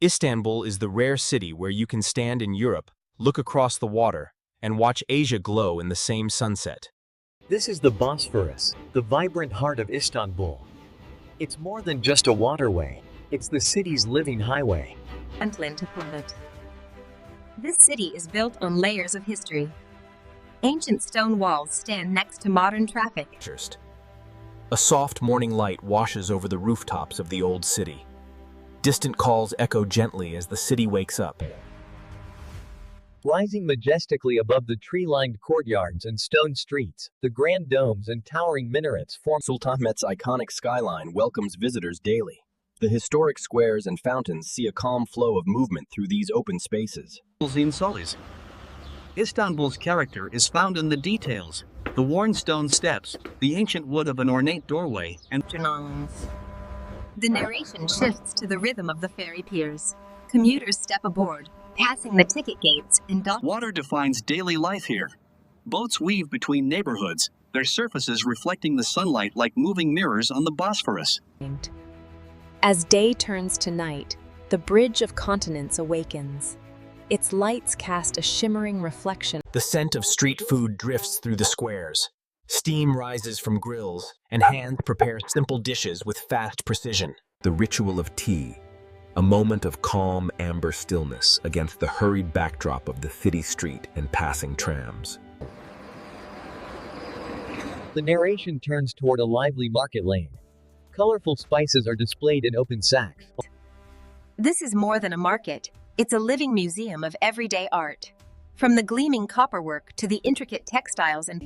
Istanbul is the rare city where you can stand in Europe, look across the water, and watch Asia glow in the same sunset. This is the Bosphorus, the vibrant heart of Istanbul. It's more than just a waterway, it's the city's living highway. This city is built on layers of history. Ancient stone walls stand next to modern traffic. A soft morning light washes over the rooftops of the old city. Distant calls echo gently as the city wakes up. Rising majestically above the tree-lined courtyards and stone streets, the grand domes and towering minarets form. Sultanahmet's iconic skyline welcomes visitors daily. The historic squares and fountains see a calm flow of movement through these open spaces. Istanbul's character is found in the details. The worn stone steps, the ancient wood of an ornate doorway, and The narration shifts to the rhythm of the ferry piers. Commuters step aboard, passing the ticket gates and water defines daily life here. Boats weave between neighborhoods, their surfaces reflecting the sunlight like moving mirrors on the Bosphorus. As day turns to night, the bridge of continents awakens. Its lights cast a shimmering reflection. The scent of street food drifts through the squares. Steam rises from grills, and hands prepare simple dishes with fast precision. The ritual of tea, a moment of calm amber stillness against the hurried backdrop of the city street and passing trams. The narration turns toward a lively market lane. Colorful spices are displayed in open sacks. This is more than a market. It's a living museum of everyday art. From the gleaming copperwork to the intricate textiles and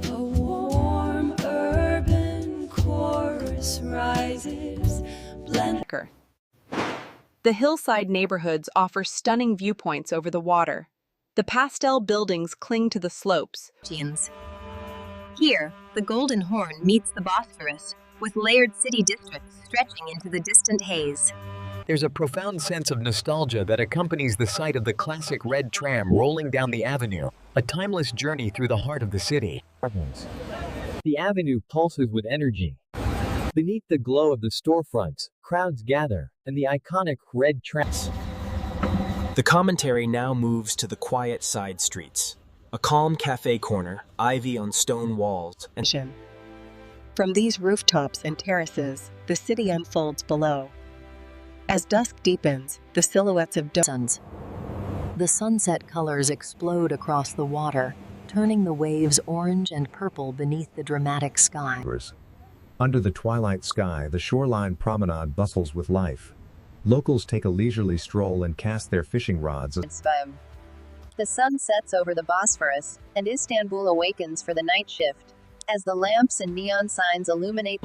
A warm urban chorus rises, The hillside neighborhoods offer stunning viewpoints over the water. The pastel buildings cling to the slopes. Here, the Golden Horn meets the Bosphorus, with layered city districts stretching into the distant haze. There's a profound sense of nostalgia that accompanies the sight of the classic red tram rolling down the avenue, a timeless journey through the heart of the city. The avenue pulses with energy. Beneath the glow of the storefronts, crowds gather, and the iconic red tram. The commentary now moves to the quiet side streets. A calm cafe corner, ivy on stone walls, and From these rooftops and terraces, the city unfolds below. As dusk deepens, the silhouettes of domes. The sunset colors explode across the water, turning the waves orange and purple beneath the dramatic sky. Under the twilight sky, the shoreline promenade bustles with life. Locals take a leisurely stroll and cast their fishing rods. The sun sets over the Bosphorus, and Istanbul awakens for the night shift, as the lamps and neon signs illuminate.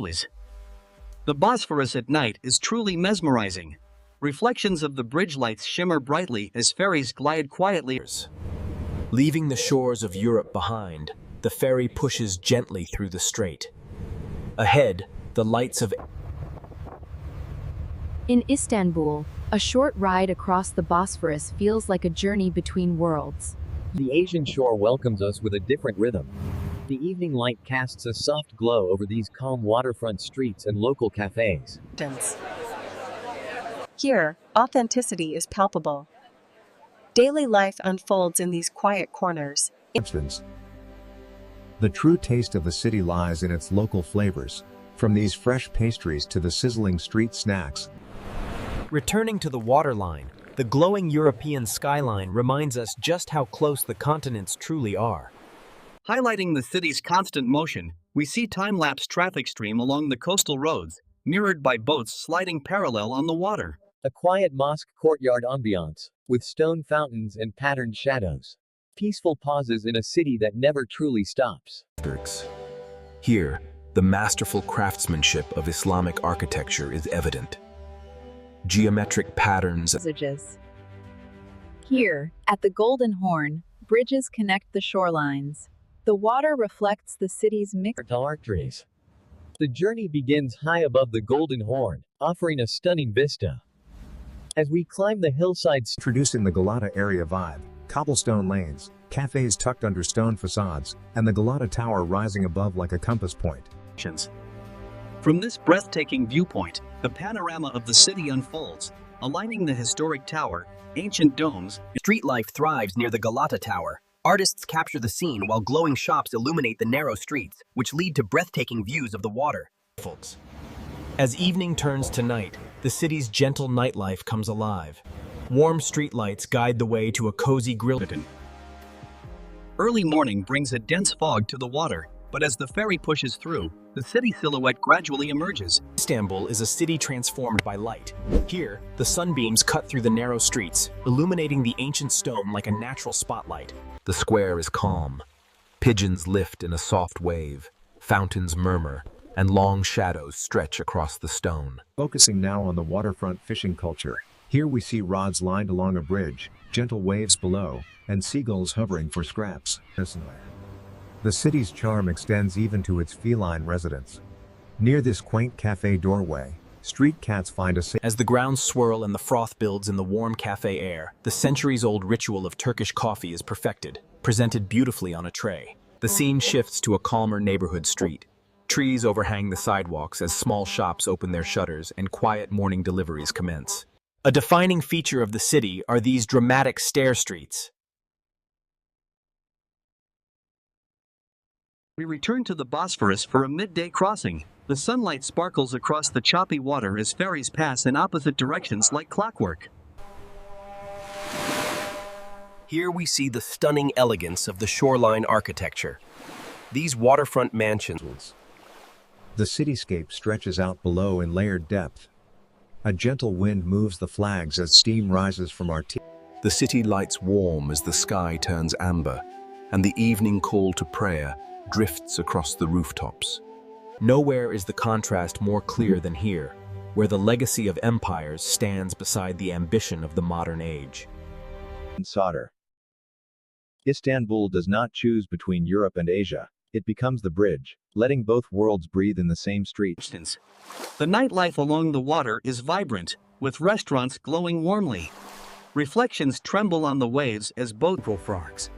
The Bosphorus at night is truly mesmerizing. Reflections of the bridge lights shimmer brightly as ferries glide quietly. Leaving the shores of Europe behind, the ferry pushes gently through the strait. Ahead, the lights of... In Istanbul, a short ride across the Bosphorus feels like a journey between worlds. The Asian shore welcomes us with a different rhythm. The evening light casts a soft glow over these calm waterfront streets and local cafes. Here, authenticity is palpable. Daily life unfolds in these quiet corners. The true taste of the city lies in its local flavors, from these fresh pastries to the sizzling street snacks. Returning to the waterline, the glowing European skyline reminds us just how close the continents truly are. Highlighting the city's constant motion, we see time-lapse traffic stream along the coastal roads, mirrored by boats sliding parallel on the water. A quiet mosque courtyard ambiance, with stone fountains and patterned shadows. Peaceful pauses in a city that never truly stops. Here, the masterful craftsmanship of Islamic architecture is evident. Geometric patterns. Here, at the Golden Horn, bridges connect the shorelines. The water reflects the city's mixed art trees. The journey begins high above the Golden Horn, offering a stunning vista. As we climb the hillsides, introducing the Galata area vibe, cobblestone lanes, cafes tucked under stone facades, and the Galata Tower rising above like a compass point. From this breathtaking viewpoint, the panorama of the city unfolds, aligning the historic tower, ancient domes. Street life thrives near the Galata Tower. Artists capture the scene while glowing shops illuminate the narrow streets, which lead to breathtaking views of the water. As evening turns to night, the city's gentle nightlife comes alive. Warm streetlights guide the way to a cozy grill. Early morning brings a dense fog to the water, but as the ferry pushes through, the city silhouette gradually emerges. Istanbul is a city transformed by light. Here, the sunbeams cut through the narrow streets, illuminating the ancient stone like a natural spotlight. The square is calm. Pigeons lift in a soft wave, fountains murmur, and long shadows stretch across the stone. Focusing now on the waterfront fishing culture. Here we see rods lined along a bridge, gentle waves below, and seagulls hovering for scraps. The city's charm extends even to its feline residents. Near this quaint cafe doorway, street cats find a safe. As the grounds swirl and the froth builds in the warm cafe air, the centuries-old ritual of Turkish coffee is perfected, presented beautifully on a tray. The scene shifts to a calmer neighborhood street. Trees overhang the sidewalks as small shops open their shutters and quiet morning deliveries commence. A defining feature of the city are these dramatic stair streets. We return to the Bosphorus for a midday crossing. The sunlight sparkles across the choppy water as ferries pass in opposite directions like clockwork. Here we see the stunning elegance of the shoreline architecture. These waterfront mansions. The cityscape stretches out below in layered depth. A gentle wind moves the flags as steam rises from our tea. The city lights warm as the sky turns amber, and the evening call to prayer drifts across the rooftops. Nowhere is the contrast more clear than here, where the legacy of empires stands beside the ambition of the modern age. Solder. Istanbul does not choose between Europe and Asia. It becomes the bridge, letting both worlds breathe in the same street. The nightlife along the water is vibrant, with restaurants glowing warmly. Reflections tremble on the waves as boats frogs.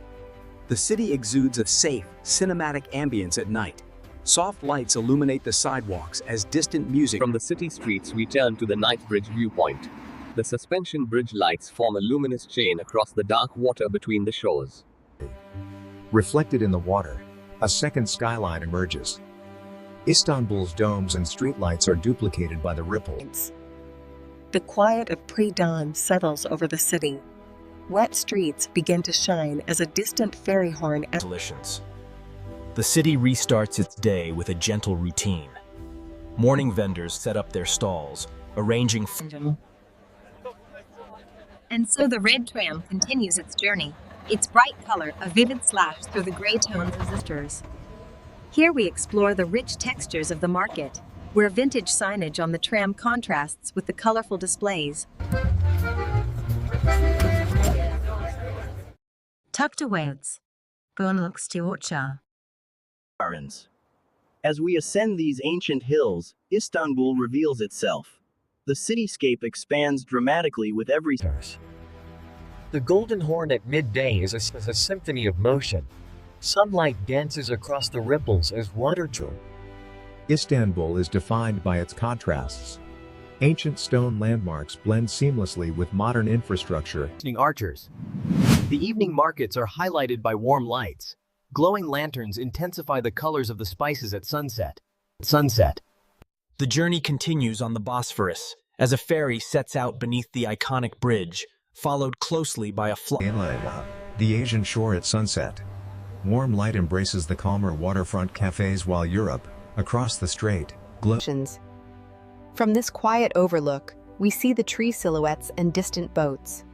The city exudes a safe, cinematic ambience at night. Soft lights illuminate the sidewalks as distant music. From the city streets, we turn to the night bridge viewpoint. The suspension bridge lights form a luminous chain across the dark water between the shores. Reflected in the water, a second skyline emerges. Istanbul's domes and streetlights are duplicated by the ripples. The quiet of pre-dawn settles over the city. Wet streets begin to shine as a distant ferry horn. The city restarts its day with a gentle routine. Morning vendors set up their stalls, arranging. And so the red tram continues its journey, its bright color a vivid slash through the gray tones of sisters. Here we explore the rich textures of the market, where vintage signage on the tram contrasts with the colorful displays. Tucked away, as we ascend these ancient hills, Istanbul reveals itself. The cityscape expands dramatically with every. The Golden Horn at midday is a symphony of motion. Sunlight dances across the ripples as water. Istanbul is defined by its contrasts. Ancient stone landmarks blend seamlessly with modern infrastructure. Archers. The evening markets are highlighted by warm lights. Glowing lanterns intensify the colors of the spices at sunset. The journey continues on the Bosphorus, as a ferry sets out beneath the iconic bridge, followed closely by a the Asian shore at sunset. Warm light embraces the calmer waterfront cafes while Europe, across the strait, glows. From this quiet overlook, we see the tree silhouettes and distant boats.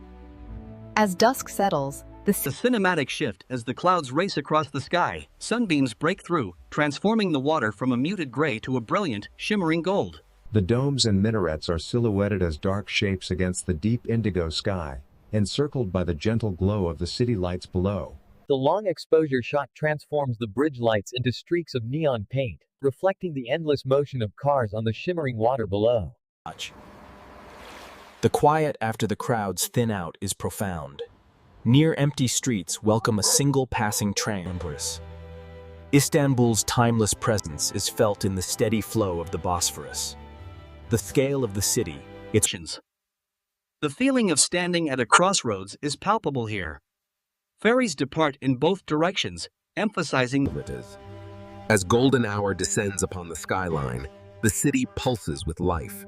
As dusk settles, the cinematic shift as the clouds race across the sky. Sunbeams break through, transforming the water from a muted gray to a brilliant, shimmering gold. The domes and minarets are silhouetted as dark shapes against the deep indigo sky, encircled by the gentle glow of the city lights below. The long exposure shot transforms the bridge lights into streaks of neon paint, reflecting the endless motion of cars on the shimmering water below. The quiet after the crowds thin out is profound. Near empty streets welcome a single passing tram. Istanbul's timeless presence is felt in the steady flow of the Bosphorus. The scale of the city, its The feeling of standing at a crossroads is palpable here. Ferries depart in both directions, emphasizing it is. As golden hour descends upon the skyline, the city pulses with life.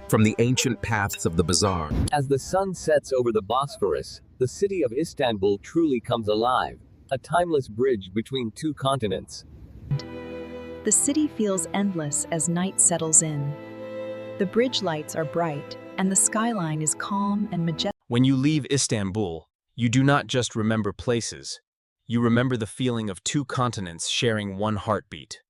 From the ancient paths of the bazaar. As the sun sets over the Bosphorus, the city of Istanbul truly comes alive, a timeless bridge between two continents. The city feels endless as night settles in. The bridge lights are bright, and the skyline is calm and majestic. When you leave Istanbul, you do not just remember places. You remember the feeling of two continents sharing one heartbeat.